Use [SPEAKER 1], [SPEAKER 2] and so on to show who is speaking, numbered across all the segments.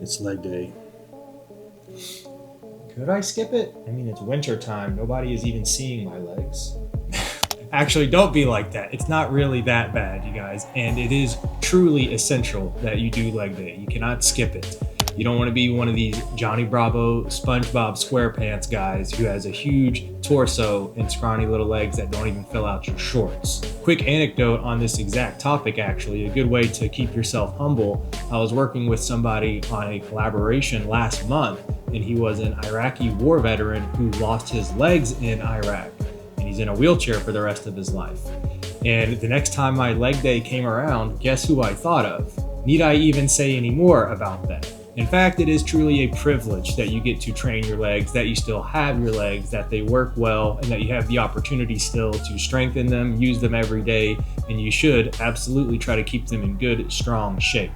[SPEAKER 1] It's leg day.
[SPEAKER 2] Could I skip it? I mean, it's winter time. Nobody is even seeing my legs. Actually, don't be like that. It's not really that bad, you guys. And it is truly essential that you do leg day. You cannot skip it. You don't want to be one of these Johnny Bravo, SpongeBob SquarePants guys who has a huge torso and scrawny little legs that don't even fill out your shorts. Quick anecdote on this exact topic, actually, a good way to keep yourself humble. I was working with somebody on a collaboration last month, and he was an Iraqi war veteran who lost his legs in Iraq, and he's in a wheelchair for the rest of his life. And the next time my leg day came around, guess who I thought of? Need I even say any more about that? In fact, it is truly a privilege that you get to train your legs, that you still have your legs, that they work well, and that you have the opportunity still to strengthen them, use them every day, and you should absolutely try to keep them in good, strong shape.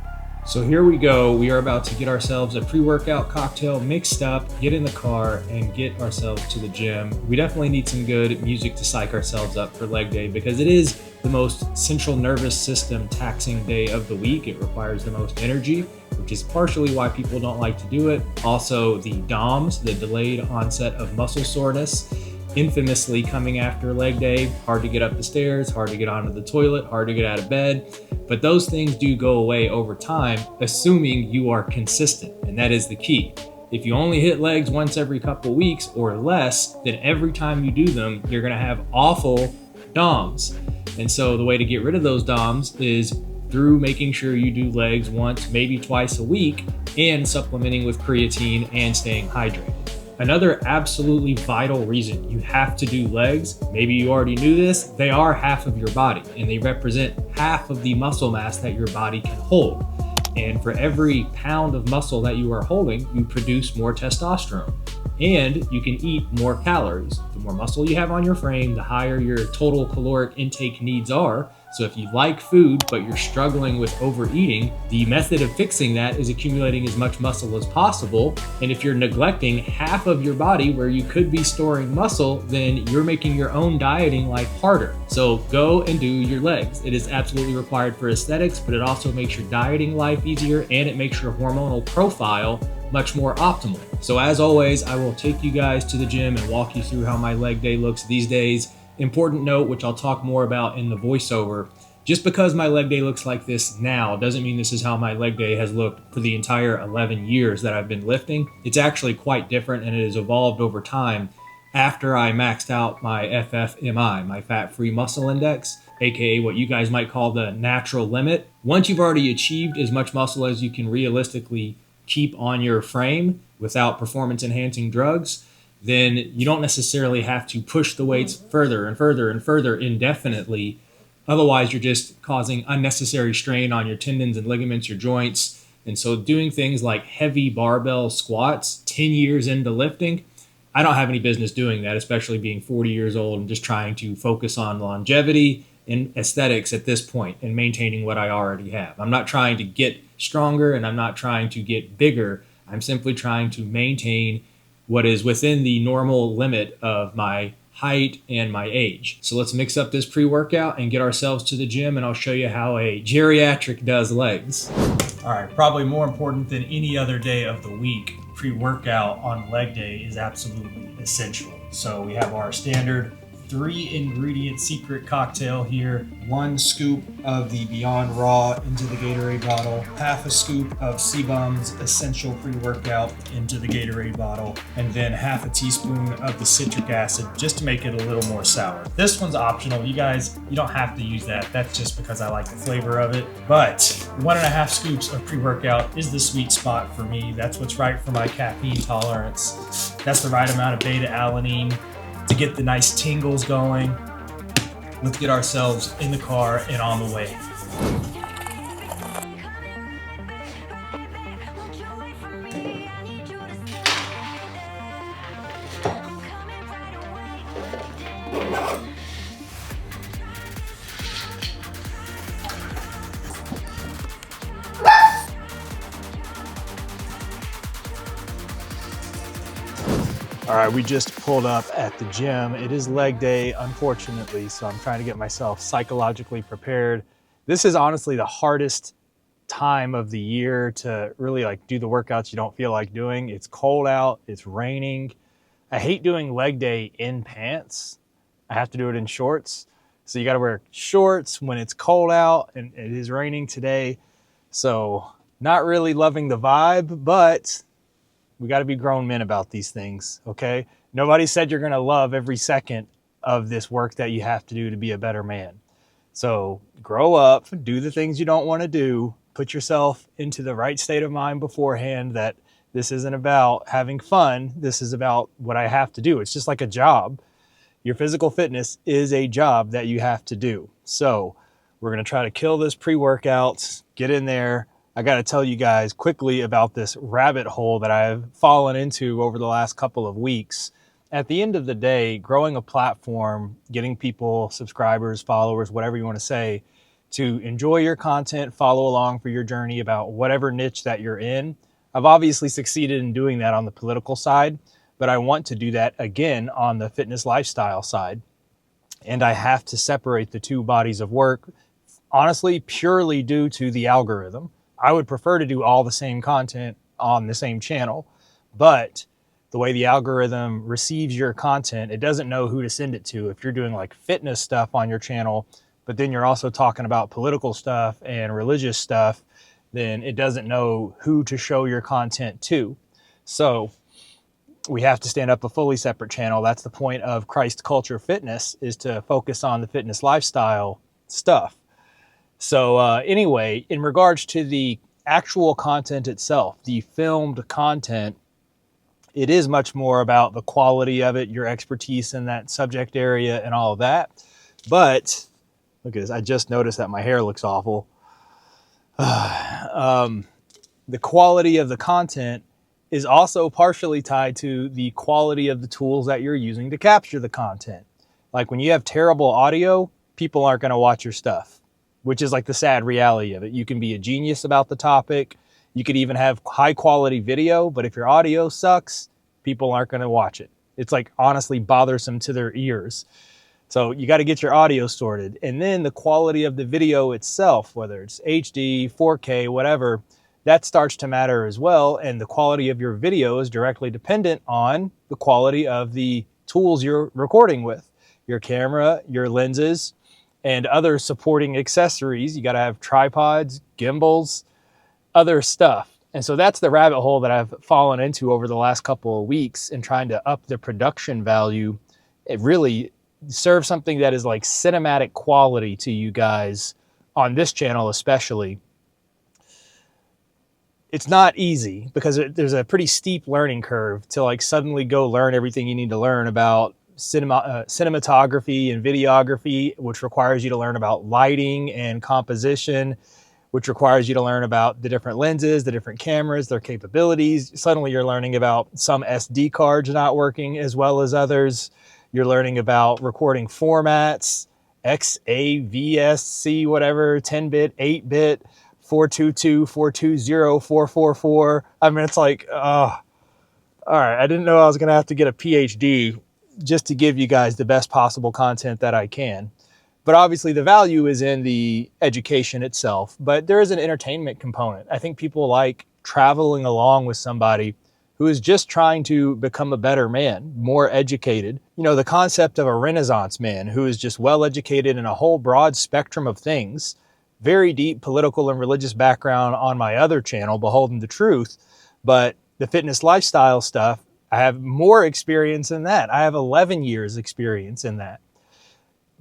[SPEAKER 2] So here we go. We are about to get ourselves a pre-workout cocktail mixed up, get in the car, and get ourselves to the gym. We definitely need some good music to psych ourselves up for leg day because it is the most central nervous system taxing day of the week. It requires the most energy, which is partially why people don't like to do it. Also, the DOMS, the delayed onset of muscle soreness, infamously coming after leg day. Hard to get up the stairs, hard to get onto the toilet, hard to get out of bed. But those things do go away over time, assuming you are consistent, and that is the key. If you only hit legs once every couple weeks or less, then every time you do them, you're gonna have awful DOMs. And so the way to get rid of those DOMs is through making sure you do legs once, maybe twice a week, and supplementing with creatine and staying hydrated. Another absolutely vital reason you have to do legs, maybe you already knew this, they are half of your body and they represent half of the muscle mass that your body can hold. And for every pound of muscle that you are holding, you produce more testosterone and you can eat more calories. The more muscle you have on your frame, the higher your total caloric intake needs are. So if you like food, but you're struggling with overeating, the method of fixing that is accumulating as much muscle as possible. And if you're neglecting half of your body where you could be storing muscle, then you're making your own dieting life harder. So go and do your legs. It is absolutely required for aesthetics, but it also makes your dieting life easier and it makes your hormonal profile much more optimal. So as always, I will take you guys to the gym and walk you through how my leg day looks these days. Important note, which I'll talk more about in the voiceover, just because my leg day looks like this now doesn't mean this is how my leg day has looked for the entire 11 years that I've been lifting. It's actually quite different and it has evolved over time after I maxed out my FFMI, my fat-free muscle index, aka what you guys might call the natural limit. Once you've already achieved as much muscle as you can realistically keep on your frame without performance-enhancing drugs, then you don't necessarily have to push the weights further and further and further indefinitely. Otherwise, you're just causing unnecessary strain on your tendons and ligaments, your joints. And so doing things like heavy barbell squats 10 years into lifting, I don't have any business doing that, especially being 40 years old and just trying to focus on longevity and aesthetics at this point and maintaining what I already have. I'm not trying to get stronger and I'm not trying to get bigger. I'm simply trying to maintain what is within the normal limit of my height and my age. So let's mix up this pre-workout and get ourselves to the gym and I'll show you how a geriatric does legs. All right, probably more important than any other day of the week, pre-workout on leg day is absolutely essential. So we have our standard 3-ingredient secret cocktail here. 1 scoop of the Beyond Raw into the Gatorade bottle, half a scoop of CBum's Essential Pre-Workout into the Gatorade bottle, and then half a teaspoon of the citric acid just to make it a little more sour. This one's optional. You guys, you don't have to use that. That's just because I like the flavor of it. But 1.5 scoops of pre-workout is the sweet spot for me. That's what's right for my caffeine tolerance. That's the right amount of beta-alanine to get the nice tingles going. Let's get ourselves in the car and on the way. All right, we just pulled up at the gym. It is leg day, unfortunately, so I'm trying to get myself psychologically prepared. This is honestly the hardest
[SPEAKER 1] time of the year to really like do the workouts you don't feel like doing. It's cold out, it's raining. I hate doing leg day in pants. I have to do it in shorts. So you got to wear shorts when it's cold out, and it is raining today. So not really loving the vibe, but we got to be grown men about these things, okay? Nobody said you're going to love every second of this work that you have to do to be a better man. So grow up, do the things you don't want to do, put yourself into the right state of mind beforehand that this isn't about having fun. This is about what I have to do. It's just like a job. Your physical fitness is a job that you have to do. So we're going to try to kill this pre-workout, get in there. I got to tell you guys quickly about this rabbit hole that I've fallen into over the last couple of weeks. At the end of the day, growing a platform, getting people, subscribers, followers, whatever you want to say, to enjoy your content, follow along for your journey about whatever niche that you're in. I've obviously succeeded in doing that on the political side, but I want to do that again on the fitness lifestyle side. And I have to separate the two bodies of work, honestly, purely due to the algorithm. I would prefer to do all the same content on the same channel, but the way the algorithm receives your content, it doesn't know who to send it to. If you're doing like fitness stuff on your channel, but then you're also talking about political stuff and religious stuff, then it doesn't know who to show your content to. So we have to stand up a fully separate channel. That's the point of Christ Culture Fitness, is to focus on the fitness lifestyle stuff. So anyway, in regards to the actual content itself, the filmed content, it is much more about the quality of it, your expertise in that subject area and all of that. But look at this. I just noticed that my hair looks awful. The quality of the content is also partially tied to the quality of the tools that you're using to capture the content. Like when you have terrible audio, people aren't going to watch your stuff, which is like the sad reality of it. You can be a genius about the topic. You could even have high quality video, but if your audio sucks, people aren't going to watch it. It's like honestly bothersome to their ears. So you got to get your audio sorted. And then the quality of the video itself, whether it's HD, 4K, whatever, that starts to matter as well. And the quality of your video is directly dependent on the quality of the tools you're recording with. Your camera, your lenses, and other supporting accessories. You got to have tripods, gimbals, other stuff. And so that's the rabbit hole that I've fallen into over the last couple of weeks in trying to up the production value. It really serves something that is like cinematic quality to you guys on this channel especially. It's not easy because there's a pretty steep learning curve to like suddenly go learn everything you need to learn about cinematography and videography, which requires you to learn about lighting and composition, which requires you to learn about the different lenses, the different cameras, their capabilities. Suddenly you're learning about some SD cards not working as well as others. You're learning about recording formats, XAVSC, whatever, 10-bit, 8-bit, 422, 420, 444. I mean, it's like, all right, I didn't know I was going to have to get a PhD just to give you guys the best possible content that I can. But obviously the value is in the education itself, but there is an entertainment component. I think people like traveling along with somebody who is just trying to become a better man, more educated. You know, the concept of a Renaissance man who is just well educated in a whole broad spectrum of things, very deep political and religious background on my other channel, Beholden the Truth. But the fitness lifestyle stuff, I have more experience in that. I have 11 years experience in that.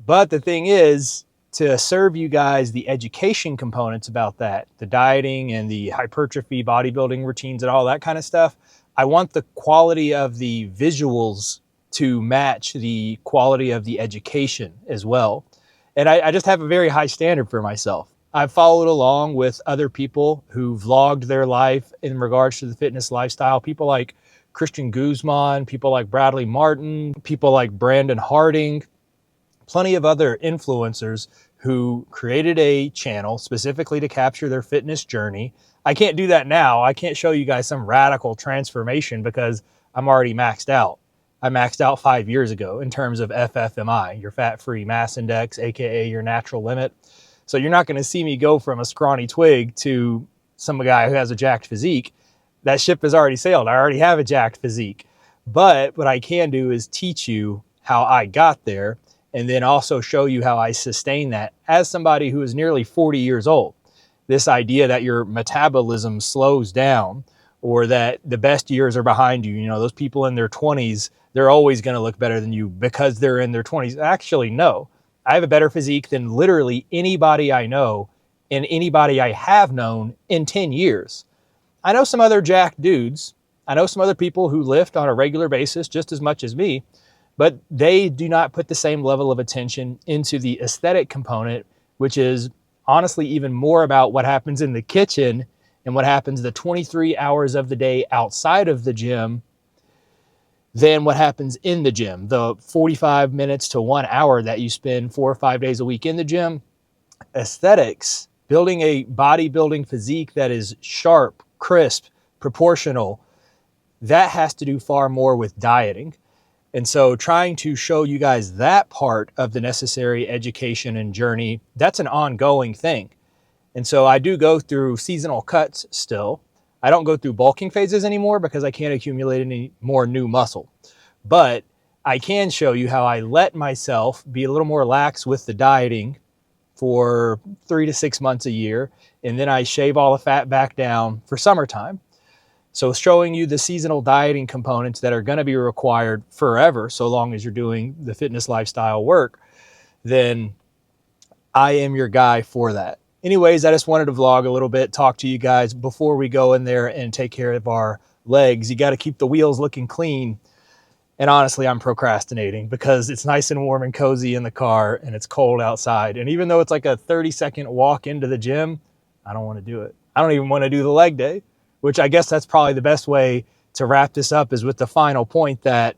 [SPEAKER 1] But the thing is, to serve you guys the education components about that, the dieting and the hypertrophy, bodybuilding routines and all that kind of stuff, I want the quality of the visuals to match the quality of the education as well. And I just have a very high standard for myself. I've followed along with other people who vlogged their life in regards to the fitness lifestyle. People like Christian Guzman, people like Bradley Martin, people like Brandon Harding, plenty of other influencers who created a channel specifically to capture their fitness journey. I can't do that now. I can't show you guys some radical transformation because I'm already maxed out. I maxed out 5 years ago in terms of FFMI, your fat-free mass index, AKA your natural limit. So you're not going to see me go from a scrawny twig to some guy who has a jacked physique. That ship has already sailed. I already have a jacked physique. But what I can do is teach you how I got there, and then also show you how I sustain that as somebody who is nearly 40 years old. This idea that your metabolism slows down, or that the best years are behind you. You know, those people in their 20s, they're always going to look better than you because they're in their 20s. Actually, no. I have a better physique than literally anybody I know and anybody I have known in 10 years. I know some other jacked dudes. I know some other people who lift on a regular basis just as much as me, but they do not put the same level of attention into the aesthetic component, which is honestly even more about what happens in the kitchen and what happens the 23 hours of the day outside of the gym than what happens in the gym. The 45 minutes to 1 hour that you spend 4 or 5 days a week in the gym, aesthetics, building a bodybuilding physique that is sharp, crisp, proportional, that has to do far more with dieting. And so trying to show you guys that part of the necessary education and journey, that's an ongoing thing. And so I do go through seasonal cuts still. I don't go through bulking phases anymore because I can't accumulate any more new muscle. But I can show you how I let myself be a little more lax with the dieting for 3 to 6 months a year. And then I shave all the fat back down for summertime. So showing you the seasonal dieting components that are going to be required forever, so long as you're doing the fitness lifestyle work, then I am your guy for that. Anyways, I just wanted to vlog a little bit, talk to you guys before we go in there and take care of our legs. You got to keep the wheels looking clean. And honestly, I'm procrastinating because it's nice and warm and cozy in the car and it's cold outside. And even though it's like a 30-second walk into the gym, I don't want to do it. I don't even want to do the leg day, which I guess that's probably the best way to wrap this up, is with the final point that,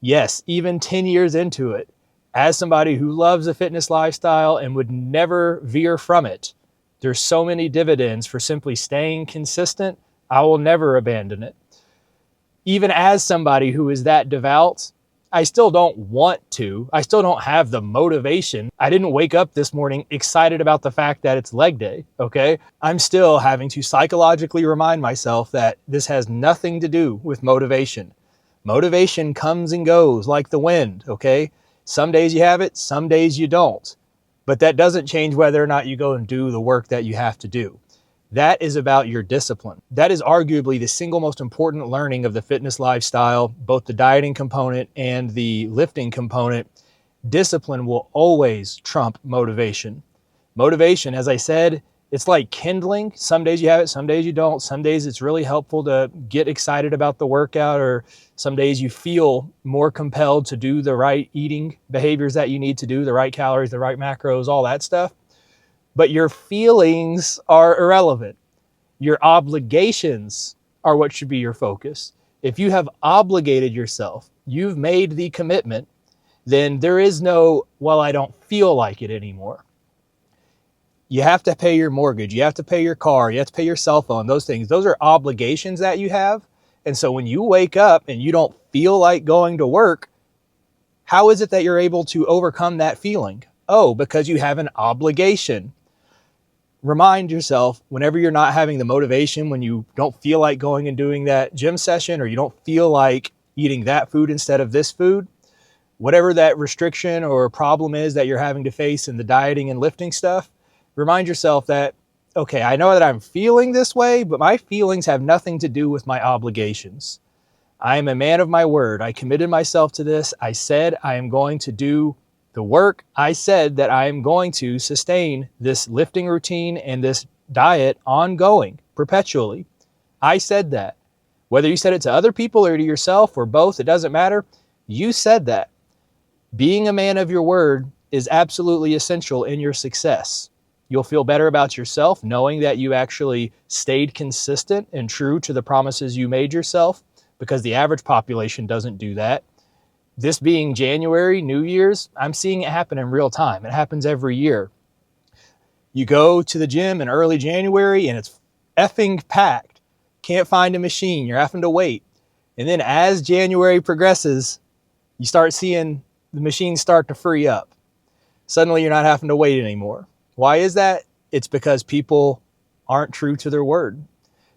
[SPEAKER 1] yes, even 10 years into it, as somebody who loves a fitness lifestyle and would never veer from it, there's so many dividends for simply staying consistent. I will never abandon it. Even as somebody who is that devout, I still don't want to. I still don't have the motivation. I didn't wake up this morning excited about the fact that it's leg day, okay? I'm still having to psychologically remind myself that this has nothing to do with motivation. Motivation comes and goes like the wind, okay? Some days you have it, some days you don't. But that doesn't change whether or not you go and do the work that you have to do. That is about your discipline. That is arguably the single most important learning of the fitness lifestyle, both the dieting component and the lifting component. Discipline will always trump motivation. Motivation, as I said, it's like kindling. Some days you have it, some days you don't. Some days it's really helpful to get excited about the workout, or some days you feel more compelled to do the right eating behaviors that you need to do, the right calories, the right macros, all that stuff. But your feelings are irrelevant. Your obligations are what should be your focus. If you have obligated yourself, you've made the commitment, then there is no, well, I don't feel like it anymore. You have to pay your mortgage. You have to pay your car. You have to pay your cell phone, those things. Those are obligations that you have. And so when you wake up and you don't feel like going to work, how is it that you're able to overcome that feeling? Oh, because you have an obligation. Remind yourself, whenever you're not having the motivation, when you don't feel like going and doing that gym session, or you don't feel like eating that food instead of this food, whatever that restriction or problem is that you're having to face in the dieting and lifting stuff, remind yourself that, okay, I know that I'm feeling this way, but my feelings have nothing to do with my obligations. I am a man of my word. I committed myself to this. I said I am going to do the work. I said that I am going to sustain this lifting routine and this diet ongoing, perpetually. I said that. Whether you said it to other people or to yourself or both, it doesn't matter. You said that. Being a man of your word is absolutely essential in your success. You'll feel better about yourself knowing that you actually stayed consistent and true to the promises you made yourself, because the average population doesn't do that. This being January, New Year's, I'm seeing it happen in real time. It happens every year. You go to the gym in early January and it's effing packed. Can't find a machine. You're having to wait. And then as January progresses, you start seeing the machines start to free up. Suddenly you're not having to wait anymore. Why is that? It's because people aren't true to their word.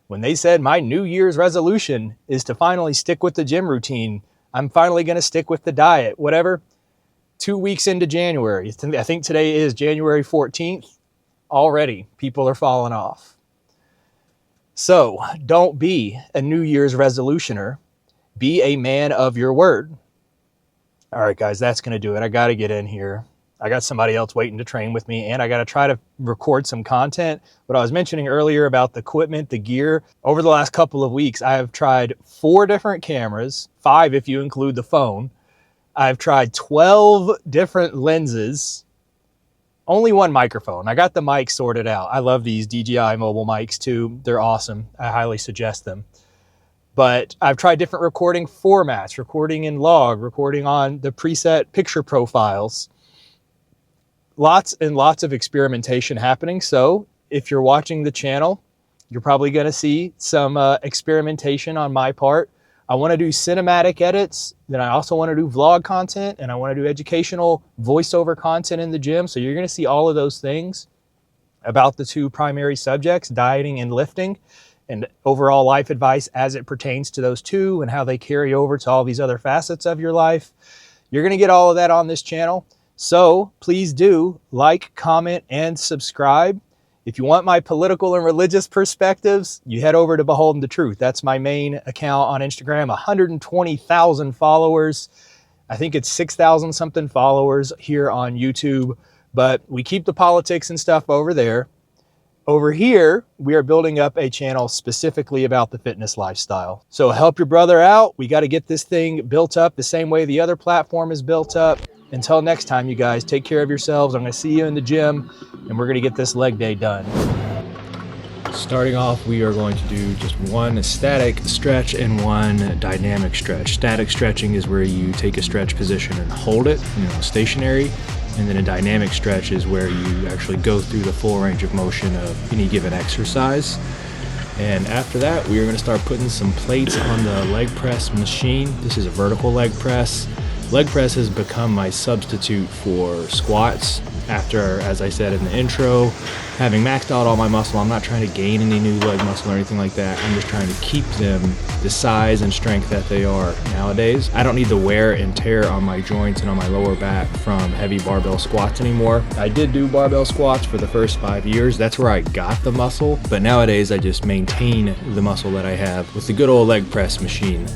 [SPEAKER 1] When they said my New Year's resolution is to finally stick with the gym routine, I'm finally going to stick with the diet, whatever. 2 weeks into January, I think today is January 14th, already people are falling off. So don't be a New Year's resolutioner. Be a man of your word. All right, guys, that's going to do it. I got to get in here. I got somebody else waiting to train with me, and I got to try to record some content. What I was mentioning earlier about the equipment, the gear, over the last couple of weeks, I have tried 4 different cameras, 5 if you include the phone. I've tried 12 different lenses, only 1 microphone. I got the mic sorted out. I love these DJI mobile mics too. They're awesome. I highly suggest them. But I've tried different recording formats, recording in log, recording on the preset picture profiles. Lots and lots of experimentation happening. So if you're watching the channel, you're probably going to see some experimentation on my part. I want to do cinematic edits. Then I also want to do vlog content, and I want to do educational voiceover content in the gym. So you're going to see all of those things about the 2 primary subjects, dieting and lifting, and overall life advice as it pertains to those 2 and how they carry over to all these other facets of your life. You're going to get all of that on this channel. So please do like, comment, and subscribe. If you want my political and religious perspectives, you head over to Beholden the Truth. That's my main account on Instagram, 120,000 followers. I think it's 6,000 something followers here on YouTube, but we keep the politics and stuff over there. Over here, we are building up a channel specifically about the fitness lifestyle. So help your brother out. We got to get this thing built up the same way the other platform is built up. Until next time, you guys, take care of yourselves. I'm going to see you in the gym, and we're going to get this leg day done. Starting off, we are going to do just 1 static stretch and 1 dynamic stretch. Static stretching is where you take a stretch position and hold it, stationary. And then a dynamic stretch is where you actually go through the full range of motion of any given exercise. And after that, we are going to start putting some plates on the leg press machine. This is a vertical leg press. Leg press has become my substitute for squats after, as I said in the intro, having maxed out all my muscle. I'm not trying to gain any new leg muscle or anything like that. I'm just trying to keep them the size and strength that they are nowadays. I don't need the wear and tear on my joints and on my lower back from heavy barbell squats anymore. I did do barbell squats for the first 5 years. That's where I got the muscle. But nowadays I just maintain the muscle that I have with the good old leg press machine.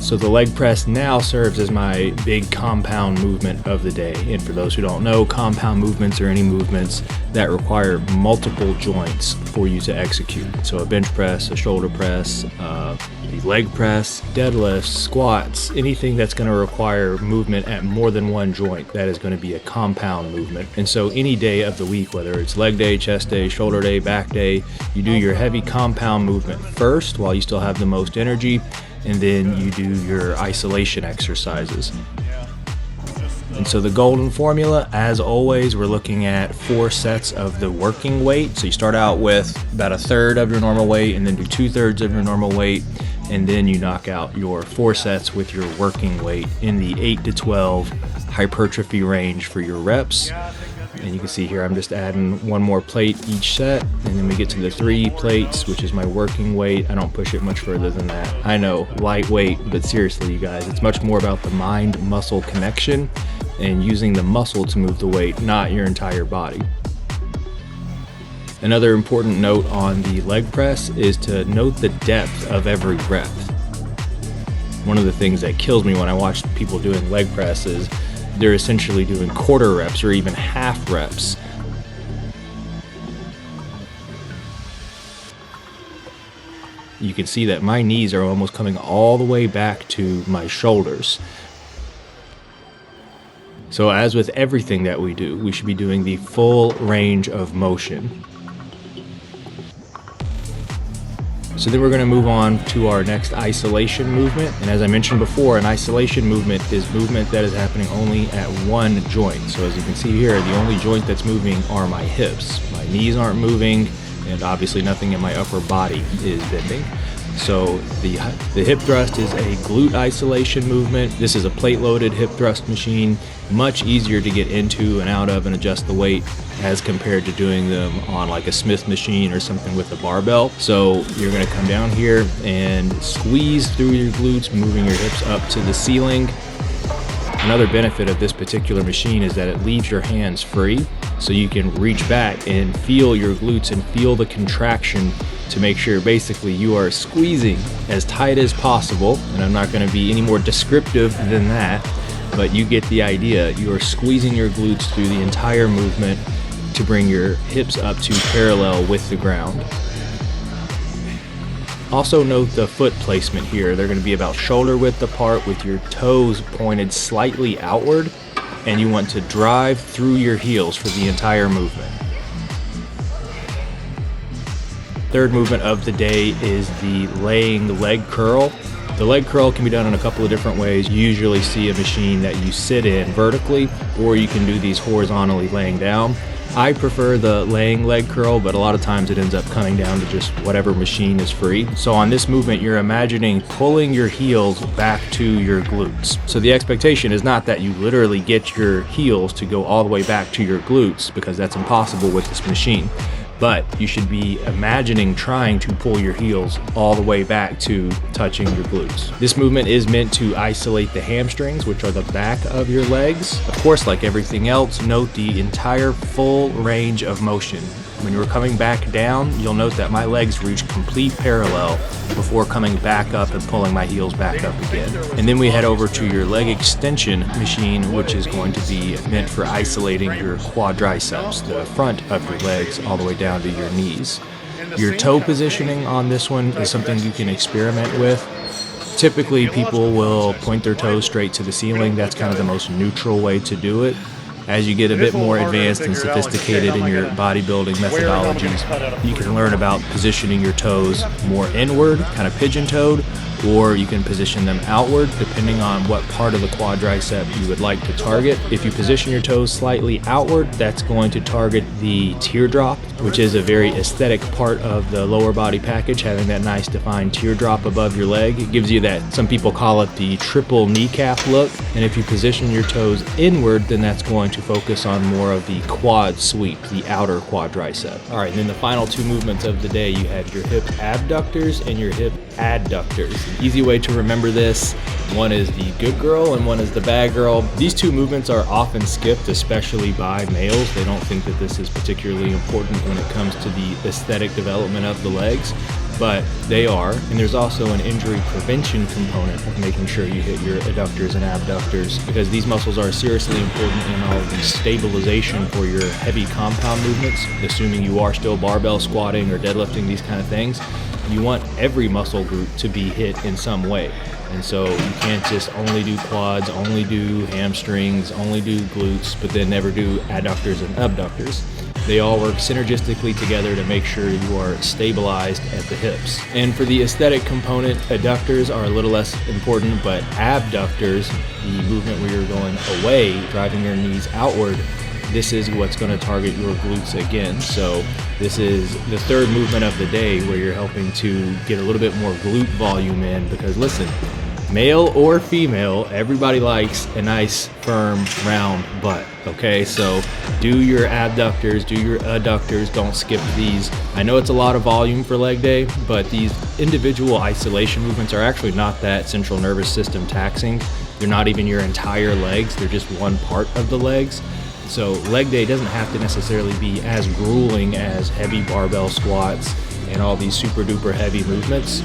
[SPEAKER 1] So the leg press now serves as my big compound movement of the day. And for those who don't know, compound movements are any movements that require multiple joints for you to execute. So a bench press, a shoulder press, a leg press, deadlifts, squats, anything that's going to require movement at more than 1 joint, that is going to be a compound movement. And so any day of the week, whether it's leg day, chest day, shoulder day, back day, you do your heavy compound movement first while you still have the most energy, and then you do your isolation exercises. And so the golden formula, as always, we're looking at 4 sets of the working weight. So you start out with about 1/3 of your normal weight, and then do 2/3 of your normal weight, and then you knock out your 4 sets with your working weight in the 8 to 12 hypertrophy range for your reps. And you can see here I'm just adding 1 more plate each set, and then we get to the 3 plates, which is my working weight. I don't push it much further than that. I know, lightweight, but seriously, you guys, it's much more about the mind-muscle connection and using the muscle to move the weight, not your entire body. Another important note on the leg press is to note the depth of every rep. One of the things that kills me when I watch people doing leg press is they're essentially doing quarter reps or even half reps. You can see that my knees are almost coming all the way back to my shoulders. So as with everything that we do, we should be doing the full range of motion. So then we're going to move on to our next isolation movement. And as I mentioned before, an isolation movement is movement that is happening only at 1 joint. So as you can see here, the only joint that's moving are my hips. My knees aren't moving,
[SPEAKER 3] and obviously nothing in my upper body is bending. So the hip thrust is a glute isolation movement. This is a plate-loaded hip thrust machine, much easier to get into and out of and adjust the weight as compared to doing them on like a Smith machine or something with a barbell. So you're gonna come down here and squeeze through your glutes, moving your hips up to the ceiling. Another benefit of this particular machine is that it leaves your hands free, so you can reach back and feel your glutes and feel the contraction to make sure basically you are squeezing as tight as possible. And I'm not going to be any more descriptive than that, but you get the idea. You are squeezing your glutes through the entire movement to bring your hips up to parallel with the ground. Also note the foot placement here. They're going to be about shoulder width apart with your toes pointed slightly outward, and you want to drive through your heels for the entire movement. Third movement of the day is the laying leg curl. The leg curl can be done in a couple of different ways. You usually see a machine that you sit in vertically, or you can do these horizontally laying down. I prefer the laying leg curl, but a lot of times it ends up coming down to just whatever machine is free. So on this movement, you're imagining pulling your heels back to your glutes. So the expectation is not that you literally get your heels to go all the way back to your glutes, because that's impossible with this machine. But you should be imagining trying to pull your heels all the way back to touching your glutes. This movement is meant to isolate the hamstrings, which are the back of your legs. Of course, like everything else, note the entire full range of motion. When you're coming back down, you'll note that my legs reach complete parallel before coming back up and pulling my heels back up again. And then we head over to your leg extension machine, which is going to be meant for isolating your quadriceps, the front of your legs, all the way down to your knees. Your toe positioning on this one is something you can experiment with. Typically, people will point their toes straight to the ceiling. That's kind of the most neutral way to do it. As you get a bit more advanced and sophisticated in your bodybuilding methodologies, you can learn about positioning your toes more inward, kind of pigeon-toed, or you can position them outward depending on what part of the quadricep you would like to target. If you position your toes slightly outward, that's going to target the teardrop, which is a very aesthetic part of the lower body package, having that nice defined teardrop above your leg. It gives you that, some people call it the triple kneecap look. And if you position your toes inward, then that's going to focus on more of the quad sweep, the outer quadricep. All right, and then the final two movements of the day, you have your hip abductors and your hip adductors. An easy way to remember this: one is the good girl and one is the bad girl. These two movements are often skipped, especially by males. They don't think that this is particularly important when it comes to the aesthetic development of the legs, but they are. And there's also an injury prevention component of making sure you hit your adductors and abductors, because these muscles are seriously important in all of the stabilization for your heavy compound movements. Assuming you are still barbell squatting or deadlifting, these kind of things, you want every muscle group to be hit in some way. And so you can't just only do quads, only do hamstrings, only do glutes, but then never do adductors and abductors. They all work synergistically together to make sure you are stabilized at the hips. And for the aesthetic component, adductors are a little less important, but abductors, the movement where you're going away, driving your knees outward, this is what's going to target your glutes again. So this is the third movement of the day where you're helping to get a little bit more glute volume in, because listen, male or female, everybody likes a nice, firm, round butt, okay? So do your abductors, do your adductors, don't skip these. I know it's a lot of volume for leg day, but these individual isolation movements are actually not that central nervous system taxing. They're not even your entire legs, they're just one part of the legs. So leg day doesn't have to necessarily be as grueling as heavy barbell squats and all these super duper heavy movements,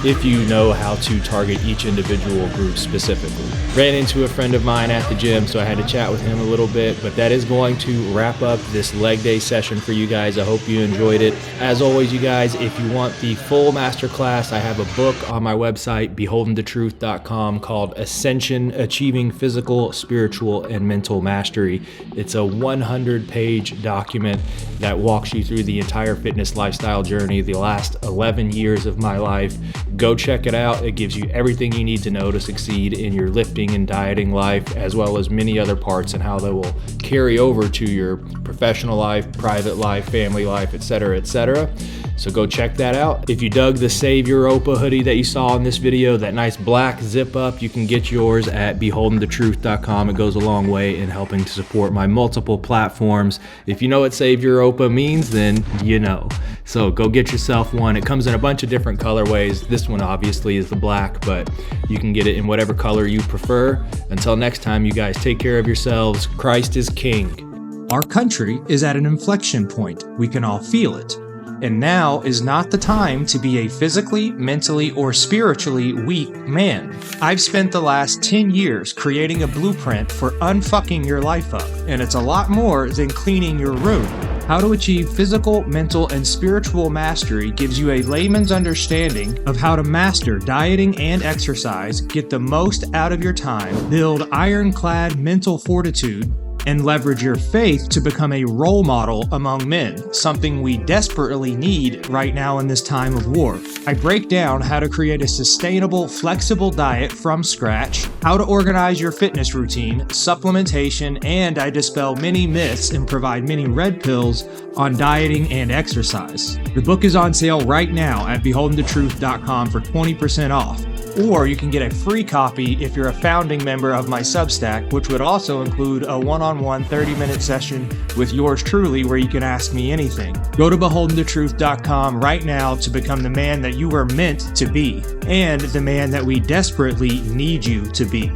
[SPEAKER 3] if you know how to target each individual group specifically. Ran into a friend of mine at the gym, so I had to chat with him a little bit, but that is going to wrap up this leg day session for you guys. I hope you enjoyed it. As always, you guys, if you want the full masterclass, I have a book on my website, beholdenthetruth.com, called Ascension: Achieving Physical, Spiritual, and Mental Mastery. It's a 100-page document that walks you through the entire fitness lifestyle journey, the last 11 years of my life, go check it out. It gives you everything you need to know to succeed in your lifting and dieting life, as well as many other parts and how they will carry over to your professional life, private life, family life, etc., etc. So go check that out. If you dug the Save Europa hoodie that you saw in this video, that nice black zip up, you can get yours at beholdenthetruth.com. It goes a long way in helping to support my multiple platforms. If you know what Save Europa means, then you know. So go get yourself one. It comes in a bunch of different colorways. This one obviously is the black, but you can get it in whatever color you prefer. Until next time, you guys take care of yourselves. Christ is King.
[SPEAKER 4] Our country is at an inflection point. We can all feel it. And now is not the time to be a physically, mentally, or spiritually weak man. I've spent the last 10 years creating a blueprint for unfucking your life up, and it's a lot more than cleaning your room. How to achieve physical, mental, and spiritual mastery gives you a layman's understanding of how to master dieting and exercise, get the most out of your time, build ironclad mental fortitude, and leverage your faith to become a role model among men, something we desperately need right now in this time of war. I break down how to create a sustainable, flexible diet from scratch, how to organize your fitness routine, supplementation, and I dispel many myths and provide many red pills on dieting and exercise. The book is on sale right now at beholdenthetruth.com for 20% off. Or you can get a free copy if you're a founding member of my Substack, which would also include a one-on-one 30-minute session with yours truly where you can ask me anything. Go to beholdenthetruth.com right now to become the man that you were meant to be, and the man that we desperately need you to be.